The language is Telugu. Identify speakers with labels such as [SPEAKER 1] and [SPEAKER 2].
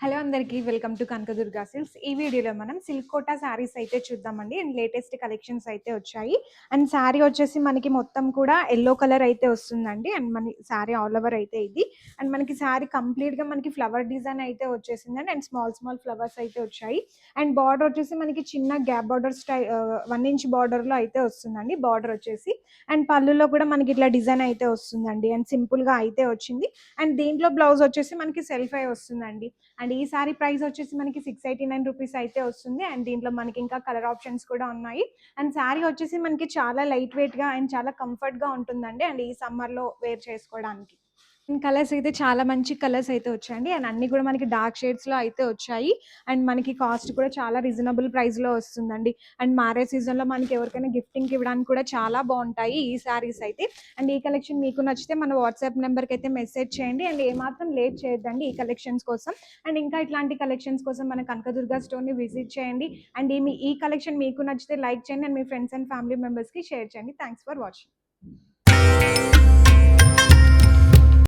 [SPEAKER 1] హలో అందరికీ వెల్కమ్ టు కనకదుర్గ సిల్క్స్. ఈ వీడియోలో మనం సిల్క్ కోటా శారీస్ అయితే చూద్దామండి. అండ్ లేటెస్ట్ కలెక్షన్స్ అయితే వచ్చాయి. అండ్ శారీ వచ్చేసి మనకి మొత్తం కూడా ఎల్లో కలర్ అయితే వస్తుందండి. అండ్ మన శారీ ఆల్ ఓవర్ అయితే ఇది. అండ్ మనకి శారీ కంప్లీట్గా మనకి ఫ్లవర్ డిజైన్ అయితే వచ్చేసిందండి. అండ్ స్మాల్ స్మాల్ ఫ్లవర్స్ అయితే వచ్చాయి. అండ్ బార్డర్ వచ్చేసి మనకి చిన్న గ్యాప్ బార్డర్ స్టైల్ 1 ఇంచ్ బార్డర్లో అయితే వస్తుందండి బార్డర్ వచ్చేసి. అండ్ పళ్ళులో కూడా మనకి ఇట్లా డిజైన్ అయితే వస్తుందండి. అండ్ సింపుల్గా అయితే వచ్చింది. అండ్ దీంట్లో బ్లౌజ్ వచ్చేసి మనకి సెల్ఫ్ అయి వస్తుందండి. అండ్ ఈ సారీ ప్రైస్ వచ్చేసి మనకి 689 రూపీస్ అయితే వస్తుంది. అండ్ దీంట్లో మనకి ఇంకా కలర్ ఆప్షన్స్ కూడా ఉన్నాయి. అండ్ శారీ వచ్చేసి మనకి చాలా లైట్ వెయిట్గా అండ్ చాలా కంఫర్ట్గా ఉంటుందండి. అండ్ ఈ సమ్మర్లో వేర్ చేసుకోవడానికి కలర్స్ అయితే చాలా మంచి కలర్స్ అయితే వచ్చాయండి. అండ్ అన్ని కూడా మనకి డార్క్ షేడ్స్లో అయితే వచ్చాయి. అండ్ మనకి కాస్ట్ కూడా చాలా రీజనబుల్ ప్రైస్లో వస్తుందండి. అండ్ మ్యారేజ్ సీజన్లో మనకి ఎవరికైనా గిఫ్టింగ్కి ఇవ్వడానికి కూడా చాలా బాగుంటాయి ఈ శారీస్ అయితే. అండ్ ఈ కలెక్షన్ మీకు నచ్చితే మన వాట్సాప్ నెంబర్కి అయితే మెసేజ్ చేయండి. అండ్ ఏమాత్రం లేట్ చేయొద్దండి ఈ కలెక్షన్స్ కోసం. అండ్ ఇంకా ఇట్లాంటి కలెక్షన్స్ కోసం మన కనకదుర్గ స్టోర్ని విజిట్ చేయండి. అండ్ ఈ కలెక్షన్ మీకు నచ్చితే లైక్ చేయండి. And me friends and family మెంబర్స్కి షేర్ చేయండి. Thanks for watching.